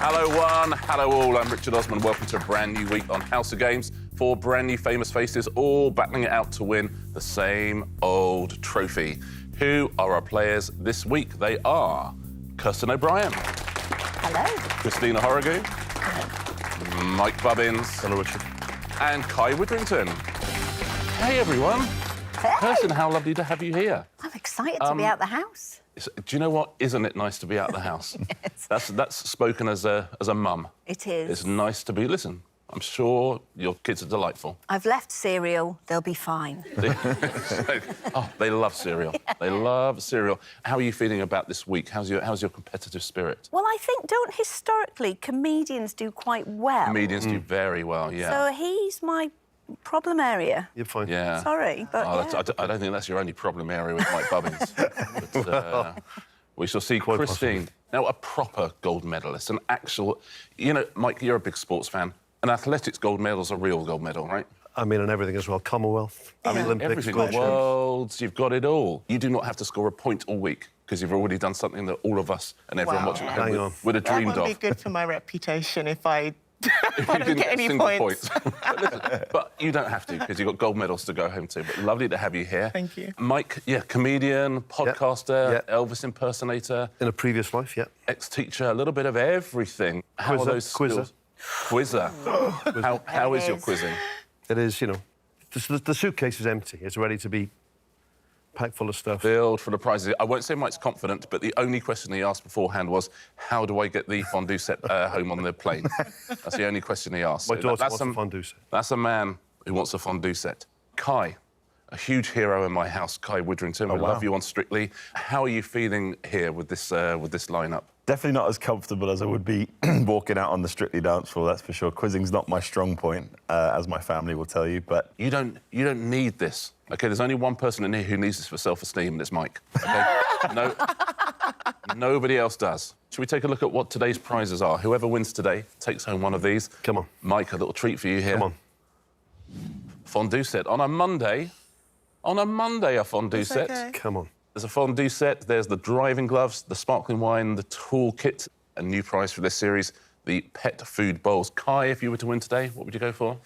Hello one, hello all, I'm Richard Osman. Welcome to a brand new week on House of Games. Four brand new famous faces, all battling it out to win the same old trophy. Who are our players this week? They are Kirsten O'Brien. Hello. Christine Ohuruogu. Mike Bubbins. Hello, Richard. And Kai Widdrington. Hey, everyone. Hey. Kirsten, how lovely to have you here. I'm excited to be out the house. Do you know what? Isn't it nice to be out of the house? Yes. That's spoken as a mum. It is. It's nice to be. Listen, I'm sure your kids are delightful. I've left cereal. They'll be fine. Oh, they love cereal. Yeah. They love cereal. How are you feeling about this week? How's your competitive spirit? Well, I think, don't historically comedians do quite well? Comedians do very well, yeah. So he's my problem area. You're fine. Yeah. Sorry, but yeah. I don't think that's your only problem area with Mike Bubbins. But, we shall see. Quite Christine, possibly. now a proper gold medalist, an actual... You know, Mike, you're a big sports fan. An athletics gold medal's a real gold medal, right? I mean, and everything as well. Commonwealth, Olympics, Everything, gold champs. worlds, you've got it all. You do not have to score a point all week because you've already done something that all of us and everyone Wow. watching at Hang home on. would have dreamed That would of. be good for my reputation if I If I don't get any points. But you don't have to because you've got gold medals to go home to. But lovely to have you here. Thank you. Mike, yeah, comedian, podcaster, Yeah. Elvis impersonator, In a previous life, yeah. ex-teacher, a little bit of everything. How are Quizzer, those skills? Quizzer. How is your quizzing? It is, you know, the suitcase is empty. It's ready to be packed full of stuff. Filled for the prizes. I won't say Mike's confident, but the only question he asked beforehand was, how do I get the fondue set home on the plane? That's the only question he asked. My daughter That's wants a fondue set. That's a man who wants a fondue set. Kai, a huge hero in my house, Kai Widdrington. We wow. love you on Strictly. How are you feeling here with this lineup? Definitely not as comfortable as I would be walking out on the Strictly dance floor, that's for sure. Quizzing's not my strong point, as my family will tell you, but... You don't need this. OK, there's only one person in here who needs this for self-esteem, and it's Mike. OK? No, nobody else does. Should we take a look at what today's prizes are? Whoever wins today takes home one of these. Come on. Mike, a little treat for you here. Come on. Fondue set. On a Monday, a fondue set. okay. Come on. There's a fondue set, there's the driving gloves, the sparkling wine, the tool kit, a new prize for this series, the pet food bowls. Kai, if you were to win today, what would you go for?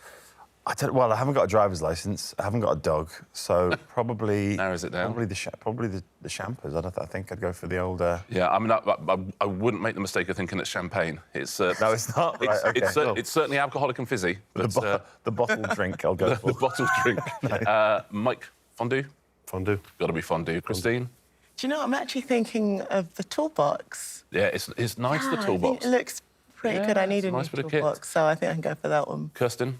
Well, I haven't got a driver's licence, I haven't got a dog, so probably... Narrows it down. Probably the champers. I think I'd go for the old... Yeah, I mean, I wouldn't make the mistake of thinking it's champagne. It's No, it's not. it's, Right, okay. it's certainly alcoholic and fizzy, but The bottled drink I'll go for. the bottled drink. Mike, fondue? Fondue. Got to be fondue. Christine? Do you know, I'm actually thinking of the toolbox. Yeah, it's nice, the I toolbox. think it looks pretty Yeah, good. I need it's a a new nice bit of kit. toolbox, so I think I can go for that one. Kirsten?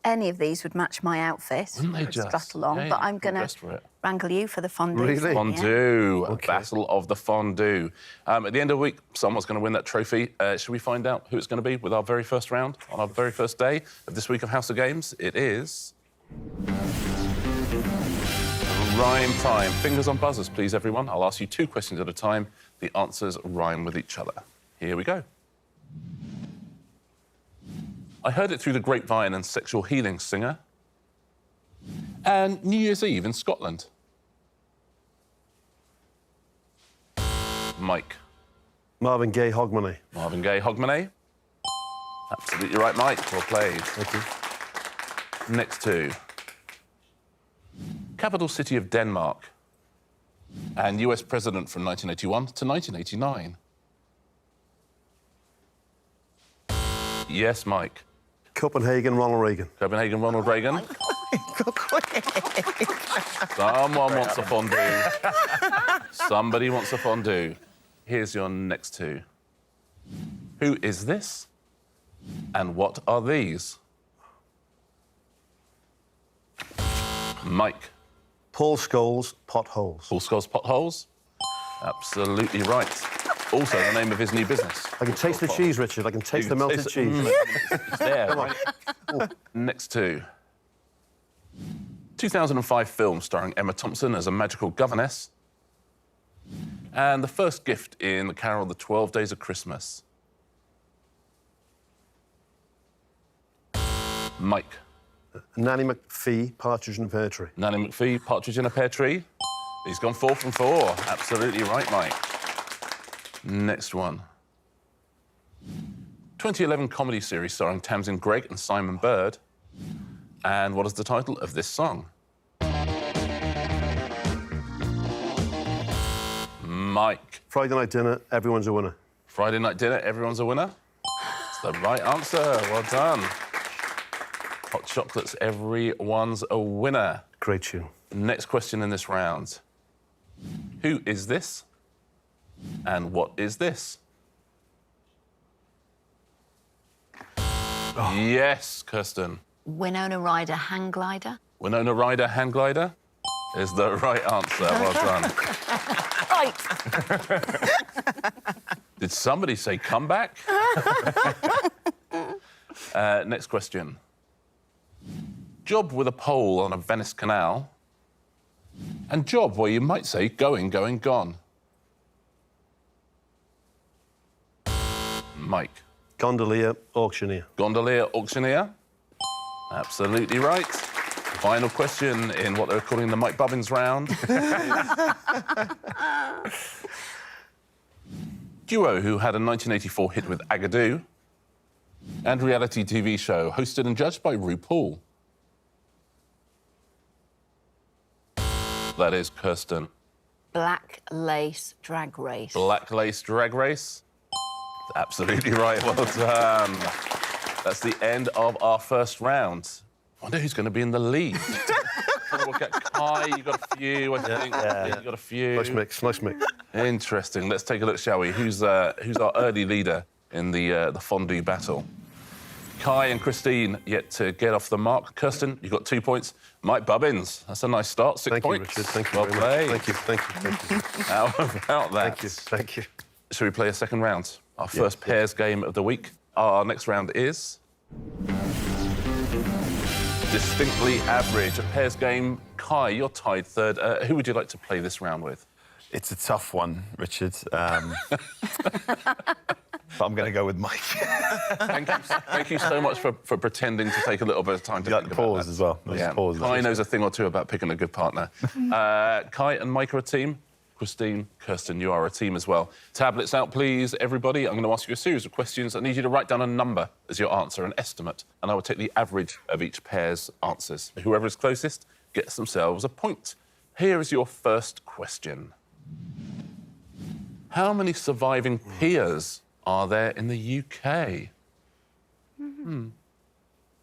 Any of these would match my outfit. Wouldn't they just? Strut along, Yeah, but you'd I'm be going to dressed for it. wrangle you for the fondue. Really? set, yeah. Fondue, Okay. Battle of the Fondue. At the end of the week, someone's going to win that trophy. Should we find out who it's going to be with our very first round, on our very first day of this week of House of Games? It is... Rhyme time. Fingers on buzzers, please, everyone. I'll ask you 2 questions at a time. The answers rhyme with each other. Here we go. I heard it through the grapevine and sexual healing singer. And New Year's Eve in Scotland. Mike. Marvin Gaye, Hogmanay. Marvin Gaye, Hogmanay. Absolutely right, Mike. Well played. Thank you. Next 2. Capital city of Denmark. And US president from 1981 to 1989. Yes, Mike. Copenhagen, Ronald Reagan. Copenhagen, Ronald Reagan. Go quick. Someone wants a fondue. Somebody wants a fondue. Here's your next 2. Who is this? And what are these? Mike. Paul Scholes, Potholes. Paul Scholes Potholes? Absolutely right. Also the name of his new business. I can taste the cheese, Richard. I can taste You the can melted taste it. cheese. It's there, right? Next 2. 2005 film starring Emma Thompson as a magical governess. And the first gift in the carol The 12 Days of Christmas. Mike. Nanny McPhee, Partridge in a Pear Tree. Nanny McPhee, Partridge in a Pear Tree. He's gone 4 from 4. Absolutely right, Mike. Next one. 2011 comedy series starring Tamsin Greig and Simon Bird. And what is the title of this song? Mike. Friday night dinner, everyone's a winner. Friday night dinner, everyone's a winner? That's the right answer. Well done. Hot chocolates, everyone's a winner. Great tune. Next question in this round. Who is this? And what is this? Oh. Yes, Kirsten. Winona Ryder hang glider. Winona Ryder hang glider is the right answer. Well done. Right. Did somebody say comeback? Next question. Job with a pole on a Venice canal. And job where you might say going, going, gone. Mike. Gondolier, auctioneer. Gondolier, auctioneer. Absolutely right. Final question in what they're calling the Mike Bubbins round. Duo who had a 1984 hit with Agadoo and reality TV show hosted and judged by RuPaul. That is Kirsten. Black Lace Drag Race. Black Lace Drag Race. Absolutely right. Well done. That's the end of our first round. I wonder who's going to be in the lead. We'll get Kai, you got a few, I think. Yeah, you got a few. Nice mix, nice mix. Interesting. Let's take a look, shall we? Who's our early leader in the fondue battle? Kai and Christine yet to get off the mark. Kirsten, you got 2 points. Mike Bubbins, that's a nice start. 6 points. Thank you, Richard. Thank you well very played. much. Thank you. How about that? Thank you. Shall we play a second round? Our first pairs game of the week. Our next round is distinctly average. A pairs game. Kai, you're tied third. Who would you like to play this round with? It's a tough one, Richard. But I'm going to go with Mike. Thank you so much for pretending to take a little bit of time to think about pause that. as well. Yeah. Pause. Kai knows a thing or two about picking a good partner. Kai and Mike are a team. Christine, Kirsten, you are a team as well. Tablets out, please, everybody. I'm going to ask you a series of questions. I need you to write down a number as your answer, an estimate, and I will take the average of each pair's answers. Whoever is closest gets themselves a point. Here is your first question. How many surviving peers are there in the UK?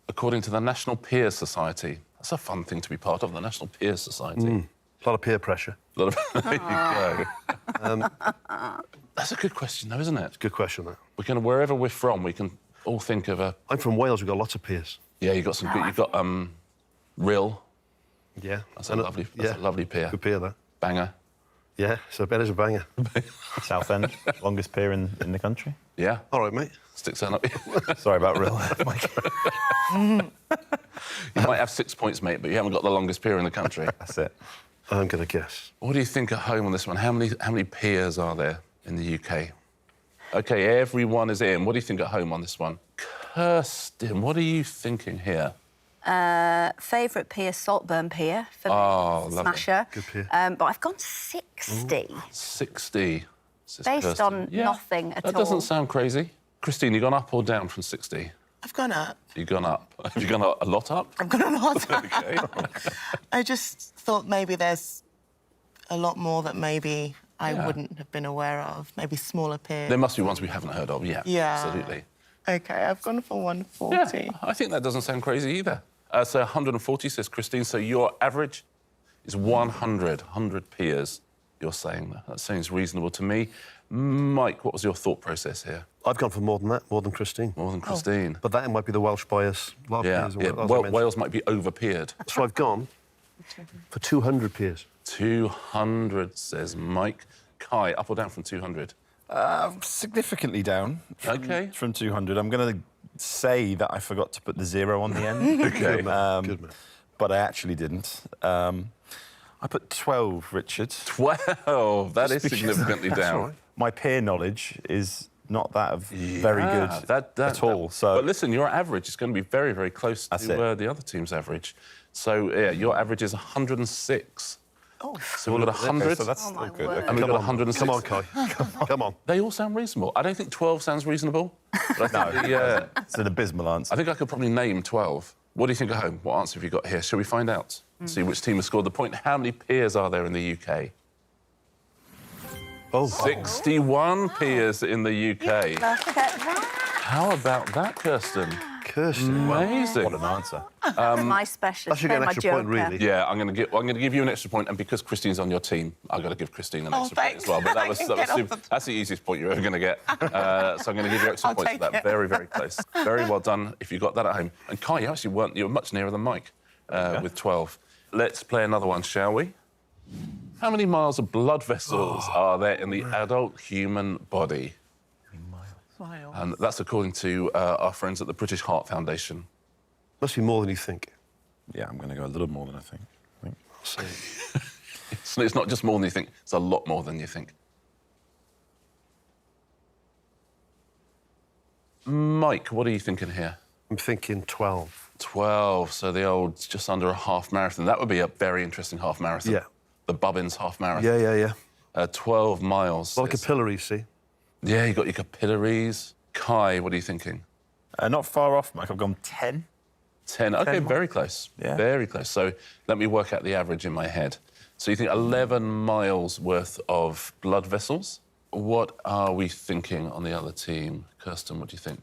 According to the National Peers Society. That's a fun thing to be part of, the National Peers Society. A lot of peer pressure. There you go. That's a good question, though, isn't it? It's a good question, that. We can, wherever we're from, we can all think of a... I'm from Wales, we've got lots of peers. Yeah, you've got some good... You've got Rill. Yeah. That's a lovely peer. Good peer, that. Banger. Yeah, so Ben is a banger. Southend, longest pier in the country. Yeah. All right, mate. Sticks that up. Sorry about Rill, Mike. You might have 6 points, mate, but you haven't got the longest pier in the country. That's it. I'm going to guess. What do you think at home on this one? How many peers are there in the UK? OK, everyone is in. What do you think at home on this one? Kirsten, what are you thinking here? Favourite pier, Saltburn Pier for me. Oh, lovely. Smasher. Good pier. But I've gone 60. 60. says Based Kirsten. on nothing at all. That doesn't sound crazy. Christine, you gone up or down from 60? I've gone up. You've gone up. Have you gone a lot up? I've gone a lot up. OK. I just thought maybe there's a lot more that maybe I wouldn't have been aware of. Maybe smaller piers. There must be ones we haven't heard of, yeah. Yeah. Absolutely. OK, I've gone for 140. Yeah, I think that doesn't sound crazy either. So 140, says Christine. So your average is 100 peers, you're saying that. That seems reasonable to me. Mike, what was your thought process here? I've gone for more than that, more than Christine. More than Christine. But that might be the Welsh bias. A lot of Yeah, peers, yeah. as I mentioned. Wales might be over-peered. So I've gone for 200 peers. 200, says Mike. Kai, up or down from 200? Significantly down. OK. From 200. I'm going to say that I forgot to put the 0 on the end. OK. Good man. But I actually didn't. I put 12, Richard. 12. That is significantly down. Right. My peer knowledge is not that of very good at all. So, but listen, your average is going to be very, very close to the other team's average. So, yeah, your average is 106. Oh, So we've got 100. So that's Oh, still my good. word. Okay. And we've Come got on, 106. Come on, Kai. Come on. They all sound reasonable. I don't think 12 sounds reasonable. But I think, It's an abysmal answer. I think I could probably name 12. What do you think at home? What answer have you got here? Shall we find out? See which team has scored the point. How many peers are there in the UK? Oh, 61 peers in the UK. Look at that. How about that, Kirsten? Kirsten. Amazing. What an answer. My specialist. That should get an my extra point, joker. really. Yeah, I'm going to give you an extra point, and because Christine's on your team, I've got to give Christine an Oh, extra point thanks. as well. But I can get off the- that's the easiest point you're ever going to get. So I'm going to give you extra I'll points for take that. it. Very, very close. Very well done. If you got that at home, and Kai, you actually weren't. You were much nearer than Mike with 12. Let's play another one, shall we? How many miles of blood vessels are there in the adult human body? Miles. And that's according to our friends at the British Heart Foundation. Must be more than you think. Yeah, I'm going to go a little more than I think. It's not just more than you think, it's a lot more than you think. Mike, what are you thinking here? I'm thinking 12. 12, so the old just under a half marathon. That would be a very interesting half marathon. Yeah. The Bubbins half marathon. Yeah. 12 miles. Well, is- capillaries, see? Yeah, you got your capillaries. Kai, what are you thinking? Not far off, Mike. I've gone 10. 10. Okay, very close. Yeah. Very close. So let me work out the average in my head. So you think 11 miles worth of blood vessels? What are we thinking on the other team? Kirsten, what do you think?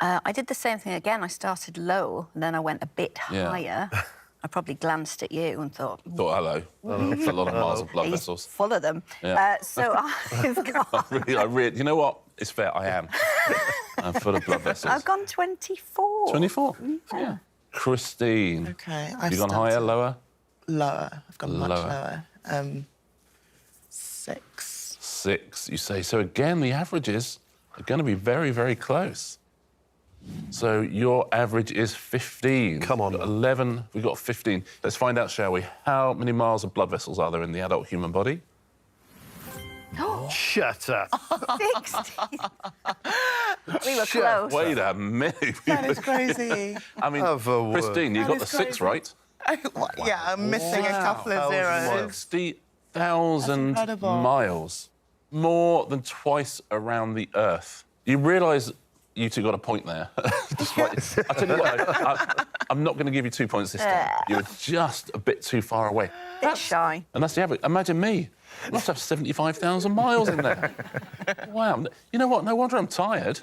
I did the same thing again. I started low, and then I went a bit Yeah. higher. I probably glanced at you and thought, Thought, hello. It's a lot of miles of blood he's vessels. full of them. Yeah. So I've got... You know what? It's fair, I am. I'm full of blood vessels. I've gone 24. 24? Yeah. Christine. Okay. You gone higher, lower? Lower. I've gone much Lower. lower. 6. 6, you say. So again, the averages are going to be very, very close. So your average is 15. Come on. 11, we got 15. Let's find out, shall we? How many miles of blood vessels are there in the adult human body? Shut up. 60. We were Shut close. Wait a minute. That is crazy. I mean, Have a word. Christine, you That got the is 6 crazy. right. Yeah, I'm missing a couple of zeros. 60,000 That's incredible. miles. More than twice around the Earth. You realise you two got a point there. Despite, I tell you what, I'm not going to give you 2 points this time. You were just a bit too far away. Bit shy. And that's the average. Imagine me. I must have 75,000 miles in there. Wow. You know what? No wonder I'm tired.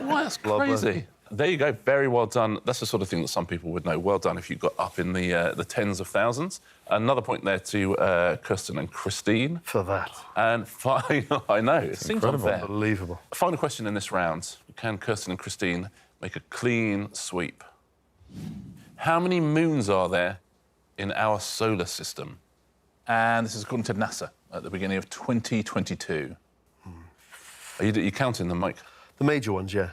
Wow, that's crazy. There you go. Very well done. That's the sort of thing that some people would know. Well done if you got up in the tens of thousands. Another point there to Kirsten and Christine. For that. And final, I know, it seems unfair. Unbelievable. Final question in this round. Can Kirsten and Christine make a clean sweep? How many moons are there in our solar system? And this is according to NASA at the beginning of 2022. Are you counting them, Mike? The major ones, yeah.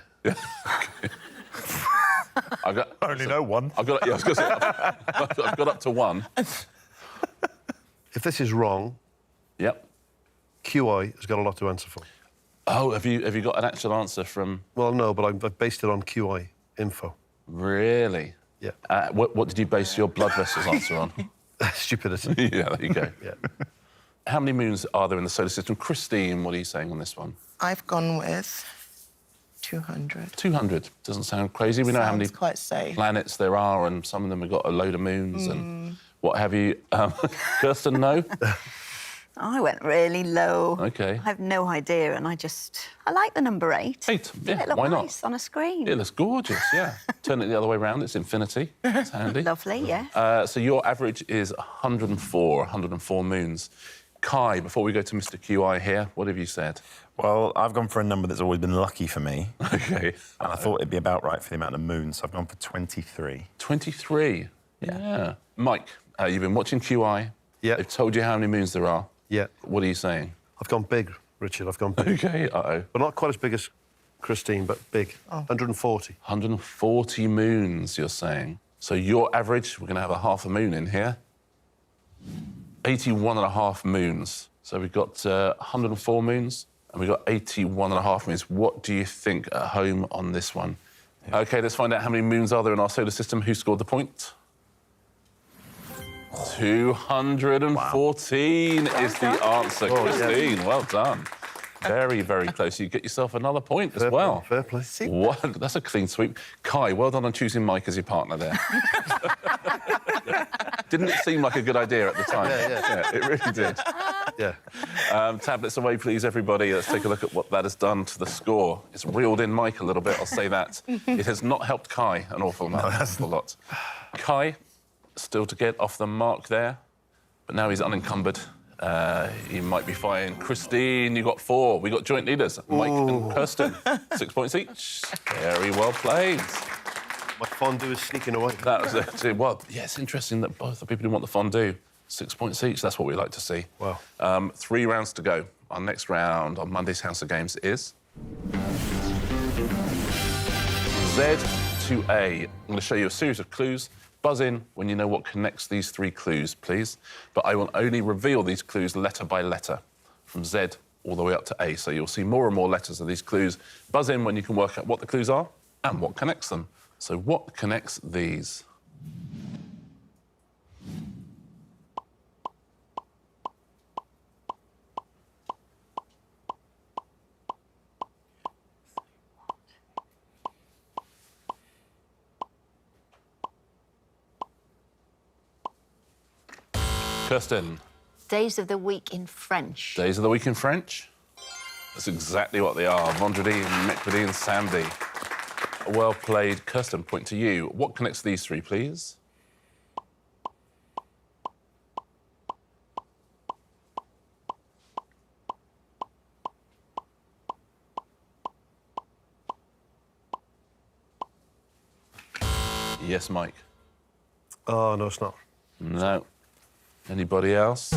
I got Only know one. I was going to say, I've got up to 1. If this is wrong, Yep. QI has got a lot to answer for. Oh, have you got an actual answer from? Well, no, but I've based it on QI info. Really? Yeah. What did you base your blood vessels answer on? Stupidity. Yeah, there you go. Yeah. How many moons are there in the solar system? Christine, what are you saying on this one? I've gone with 200. 200. Doesn't sound crazy. We know how many Sounds quite safe. planets there are, and some of them have got a load of moons and what have you. Kirsten, no? I went really low. Okay. I have no idea, and I like the number 8. 8, yeah, It looked why not? nice on a screen. It looks gorgeous, yeah. Turn it the other way around, it's infinity. It's handy. Lovely, yeah. So your average is 104 moons. Kai, before we go to Mr. QI here, what have you said? Well, I've gone for a number that's always been lucky for me. Okay. And I thought it'd be about right for the amount of moons, so I've gone for 23. 23. Yeah. Mike, you've been watching QI. Yeah. They've told you how many moons there are. Yeah. What are you saying? I've gone big, Richard. I've gone big. Okay, uh-oh. But not quite as big as Christine, but big. 140. 140 moons, you're saying. So your average, we're going to have a half a moon in here. 81 and a half moons. So we've got 104 moons, and we've got 81 and a half moons. What do you think at home on this one? OK, let's find out how many moons are there in our solar system. Who scored the point? 214 is the answer. Christine, well done. Very, very close. You get yourself another point as well. Fair play. What? That's a clean sweep. Kai, well done on choosing Mike as your partner there. Didn't it seem like a good idea at the time? Yeah, it really did. Yeah. Tablets away, please, everybody. Let's take a look at what that has done to the score. It's reeled in Mike a little bit, I'll say that. It has not helped Kai an awful lot. Kai, still to get off the mark there, but now he's unencumbered. He might be fine. Christine, you got 4. We got joint leaders, Mike and Kirsten. 6 points each. Very well played. My fondue is sneaking away. That was it. Well, yeah, it's interesting that both the people who want the fondue, 6 points each. That's what we like to see. Wow. 3 rounds to go. Our next round on Monday's House of Games is Z to A. I'm going to show you a series of clues. Buzz in when you know what connects these 3 clues, please. But I will only reveal these clues letter by letter, from Z all the way up to A. So you'll see more and more letters of these clues. Buzz in when you can work out what the clues are and what connects them. So what connects these? Kirsten. Days of the week in French. Days of the week in French? That's exactly what they are. Vendredi, mercredi and samedi. Well played. Kirsten, point to you. What connects these 3, please? Yes, Mike. Oh, no, it's not. No. Anybody else?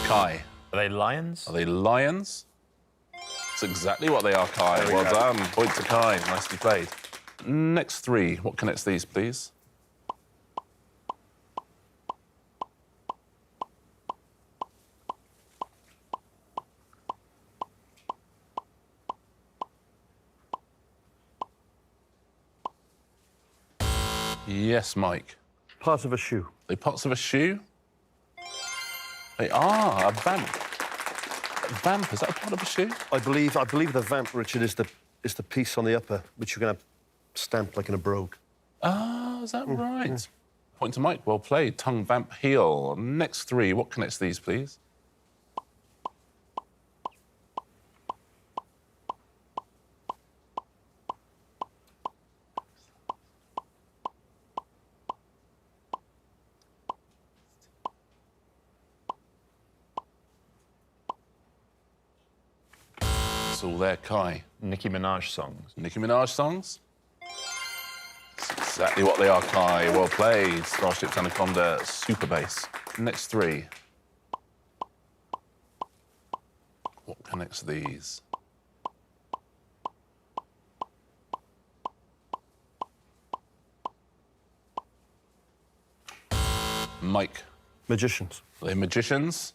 Kai. Are they lions? Are they lions? That's exactly what they are, Kai. Well done. Point to Kai. Nicely played. Next 3. What connects these, please? Yes, Mike. Parts of a shoe. Are they parts of a shoe? They are. A vamp. A vamp, is that a part of a shoe? I believe the vamp, Richard, is the piece on the upper, which you're going to stamp like in a brogue. Ah, is that right? Point to Mike. Well played. Tongue, vamp, heel. Next 3. What connects these, please? It's all there, Kai. Nicki Minaj songs. Nicki Minaj songs? That's exactly what they are, Kai. Well played. Starships, Anaconda, Super Bass. Next 3. What connects these? Mike. Magicians. Are they magicians?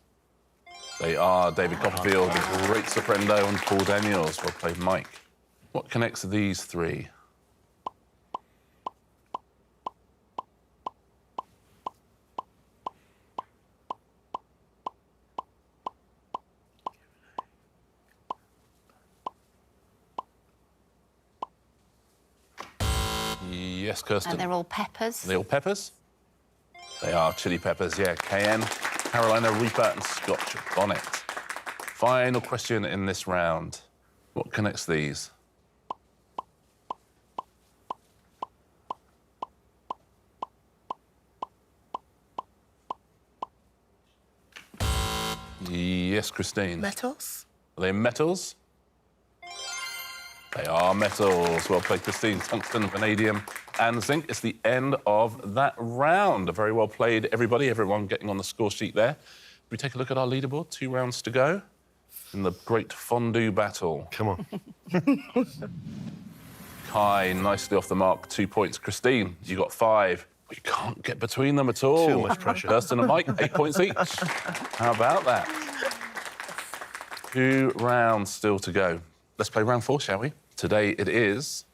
They are. David Copperfield, the great soprano, and Paul Daniels. Well played, Mike. What connects these 3? Yes, Kirsten. And they're all peppers. Are they all peppers? They are chili peppers, yeah. Cayenne, Carolina Reaper, and Scotch bonnet. Final question in this round. What connects these? Yes, Christine. Metals? Are they metals? They are metals. Well played, Christine. Tungsten, vanadium, and zinc. It's the end of that round. Very well played, everybody. Everyone getting on the score sheet there. We take a look at our leaderboard. 2 rounds to go in the great fondue battle. Come on. Kai, nicely off the mark, 2 points. Christine, you got 5. We can't get between them at all. Too much pressure. Kirsten and Mike, 8 points each. How about that? 2 rounds still to go. Let's play round 4, shall we? Today it is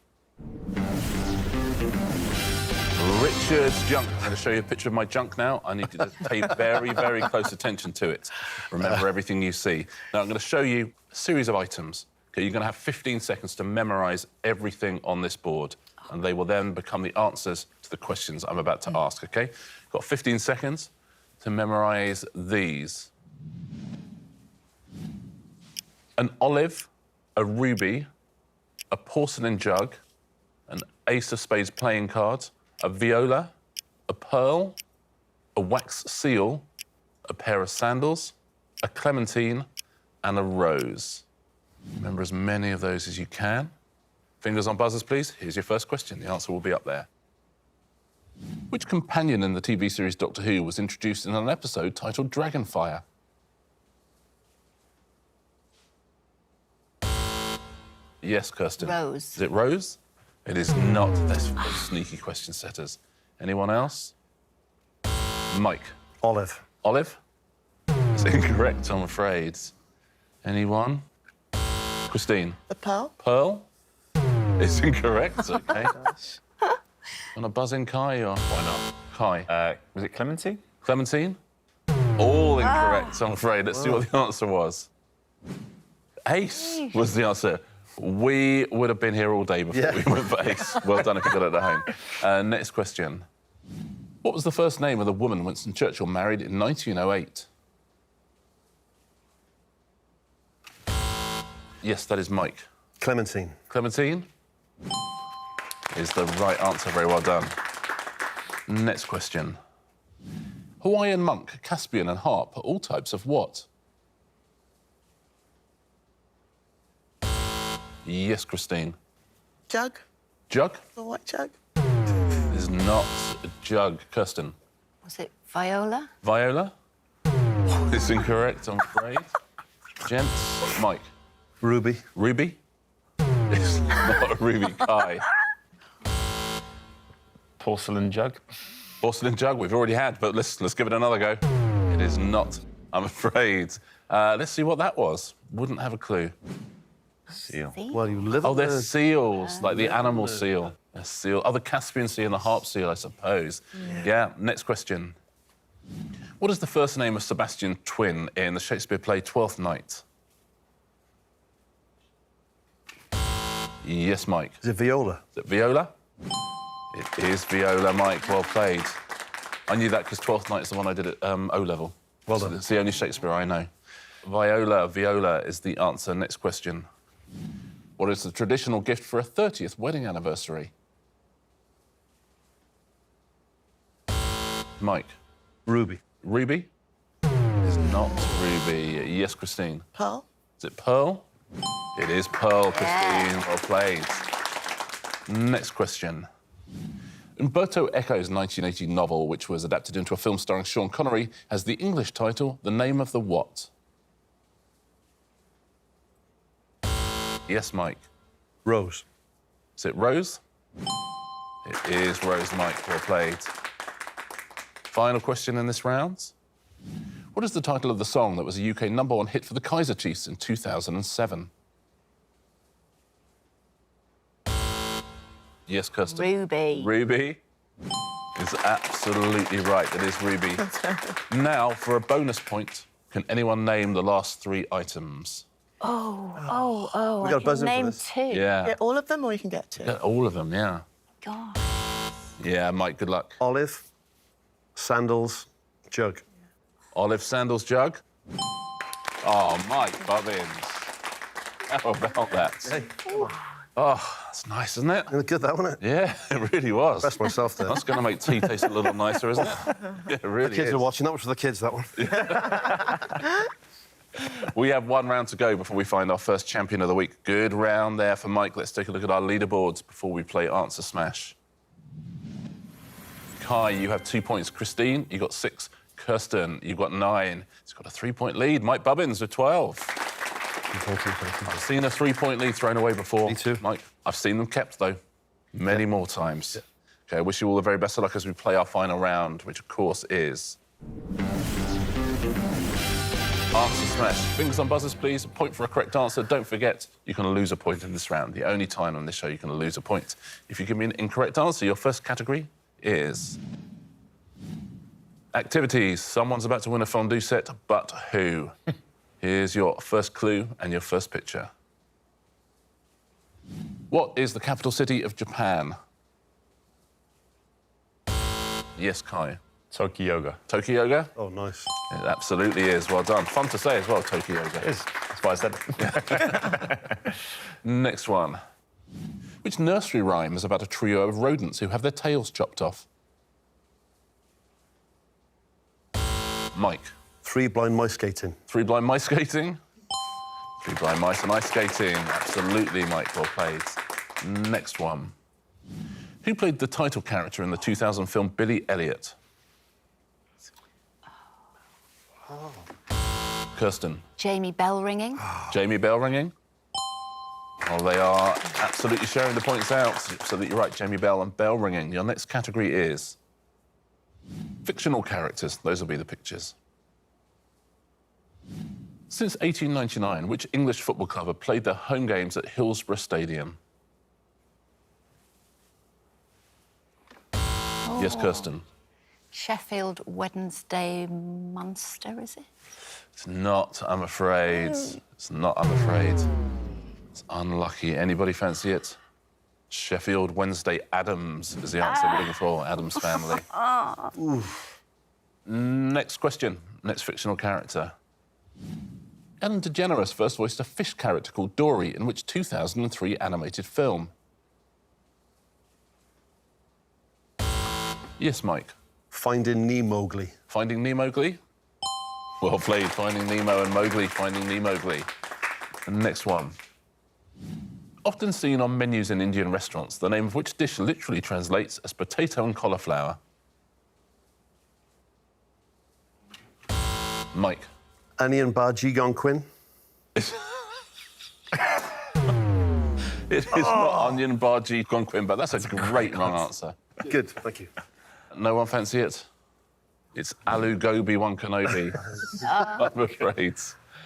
Richard's junk. I'm going to show you a picture of my junk now. I need you to pay very, very close attention to it. Remember everything you see. Now, I'm going to show you a series of items. Okay, you're going to have 15 seconds to memorise everything on this board, and they will then become the answers to the questions I'm about to ask, OK? Got 15 seconds to memorise these. An olive, a ruby, a porcelain jug, an ace of spades playing card, a viola, a pearl, a wax seal, a pair of sandals, a clementine, and a rose. Remember as many of those as you can. Fingers on buzzers, please. Here's your first question. The answer will be up there. Which companion in the TV series Doctor Who was introduced in an episode titled Dragonfire? Yes, Kirsten. Rose. Is it Rose? It is not. That's sneaky question setters. Anyone else? Mike. Olive. Olive? It's incorrect, I'm afraid. Anyone? Christine. The pearl? Pearl? It's incorrect, OK. Want to buzz in Kai, or why not? Kai. Was it Clementine? Clementine? All incorrect, I'm afraid. Let's see what the answer was. Ace was the answer. We would have been here all day before we went for Ace. Well done if you got it at home. Next question. What was the first name of the woman Winston Churchill married in 1908? Yes, that is Mike. Clementine. Clementine is the right answer. Very well done. Next question. Hawaiian monk, Caspian and harp are all types of what? Yes, Christine. Jug? Jug? The white jug? It is not a jug. Kirsten. Was it viola? Viola? It's incorrect, I'm afraid. Gents. Mike. Ruby. Ruby? It's not a ruby. Kai. Porcelain jug. Porcelain jug we've already had, but let's give it another go. It is not, I'm afraid. Let's see what that was. Wouldn't have a clue. Seal. Well, you live Oh, on they're the... seals, like the animal seal. A seal. Oh, the Caspian sea and the harp seal, I suppose. Yeah, next question. What is the first name of Sebastian's twin in the Shakespeare play Twelfth Night? Yes, Mike. Is it Viola? Is it Viola? It is Viola, Mike. Well played. I knew that because Twelfth Night is the one I did at O-level. Well done. It's the only Shakespeare I know. Viola is the answer. Next question. What is the traditional gift for a 30th wedding anniversary? Mike. Ruby. Ruby? It is not Ruby. Yes, Christine. Pearl? Is it Pearl? It is Pearl, Christine. Well played. Next question. Umberto Eco's 1980 novel, which was adapted into a film starring Sean Connery, has the English title, The Name of the What? Yes, Mike. Rose. Is it Rose? It is Rose, Mike. Well played. Final question in this round. What is the title of the song that was a UK #1 hit for the Kaiser Chiefs in 2007? Yes, Kirsten. Ruby. Ruby is absolutely right. It is Ruby. Now, for a bonus point, can anyone name the last 3 items? We I got a can buzzer for name this. 2. Yeah. Get all of them, or you can get 2? Yeah, all of them, yeah. God. Yeah, Mike, good luck. Olive. Sandals. Jug. Olive, sandals, jug. Oh, Mike Bubbins. How about that? Hey, Oh, that's nice, isn't it? good, that, wasn't it? Yeah, it really was. Best myself there. That's going to make tea taste a little nicer, isn't it? Yeah, it really Kids is. are watching. That was for the kids, that one. We have 1 round to go before we find our first champion of the week. Good round there for Mike. Let's take a look at our leaderboards before we play Answer Smash. Kai, you have 2 points. Christine, you got 6. Kirsten, you've got 9. He's got a 3-point lead. Mike Bubbins with 12. Thank you. I've seen a 3-point lead thrown away before. Me too. Mike, I've seen them kept, though, many more times. OK, I wish you all the very best of luck as we play our final round, which, of course, is... Answer smash. Fingers on buzzers, please. A point for a correct answer. Don't forget, you can lose a point in this round. The only time on this show you can lose a point. If you give me an incorrect answer, your first category is... activities. Someone's about to win a fondue set, but who? Here's your first clue and your first picture. What is the capital city of Japan? Yes, Kai. Tokyoga. Tokyoga? Oh, nice. It absolutely is. Well done. Fun to say as well, Tokyoga. It is. That's why I said it. Next one. Which nursery rhyme is about a trio of rodents who have their tails chopped off? Mike. 3 blind mice skating. 3 blind mice skating? 3 blind mice and ice skating. Absolutely, Mike. Well played. Next one. Who played the title character in the 2000 film Billy Elliot? Kirsten. Jamie bell ringing. Jamie bell ringing? Well, they are absolutely sharing the points out. Absolutely right, Jamie Bell and bell ringing. Your next category is fictional characters. Those will be the pictures. Since 1899, which English football club have played their home games at Hillsborough Stadium? Yes, Kirsten. Sheffield Wednesday Munster, is it? It's not, I'm afraid. It's not, I'm afraid. It's unlucky. Anybody fancy it? Sheffield Wednesday Adams is the answer we're looking for. Adams family. Next question. Next fictional character. Ellen DeGeneres first voiced a fish character called Dory in which 2003 animated film? Yes, Mike. Finding Nemo-gly. Finding Nemo-gly? Well played. Finding Nemo and Mowgli. Finding Nemo-gly. And next one. Often seen on menus in Indian restaurants, the name of which dish literally translates as potato and cauliflower? Mike. Annie and Barji gone Quinn. It is not onion bhaji gonquin, but that's a great wrong answer. Good, thank you. No one fancy it? It's Alu Gobi One Kenobi. I'm afraid.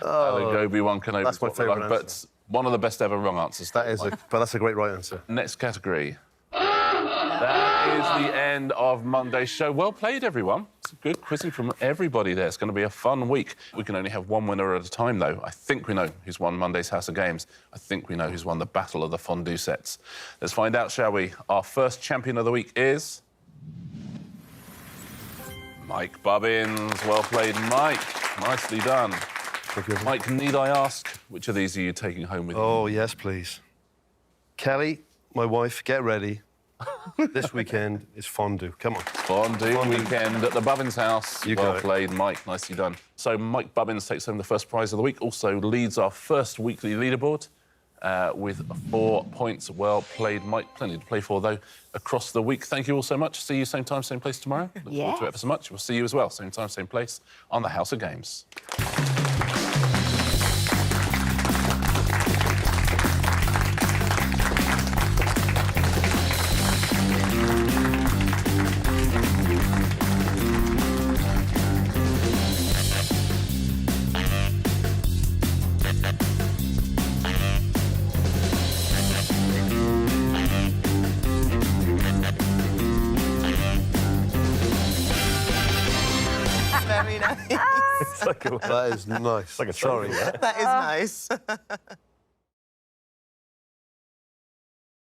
Alu Gobi One Kenobi. That's my favourite answer. But one of the best ever wrong answers. That is but that's a great right answer. Next category. That is the end of Monday's show. Well played, everyone. It's good quizzing from everybody there. It's going to be a fun week. We can only have one winner at a time, though. I think we know who's won Monday's House of Games. I think we know who's won the Battle of the Fondue Sets. Let's find out, shall we? Our first champion of the week is... Mike Bubbins. Well played, Mike. Nicely done. Thank you. Mike, need I ask, which of these are you taking home with you? Oh, yes, please. Kelly, my wife, get ready. This weekend is fondue. Come on. Fondue weekend at the Bubbins house. You well got it. played, Mike. Nicely done. So Mike Bubbins takes home the first prize of the week, also leads our first weekly leaderboard with 4 points. Well played, Mike. Plenty to play for, though, across the week. Thank you all so much. See you same time, same place tomorrow. Look forward to it ever so much. We'll see you as well, same time, same place, on the House of Games. Very nice. That is nice. Like a Sorry. trophy, yeah? That is nice.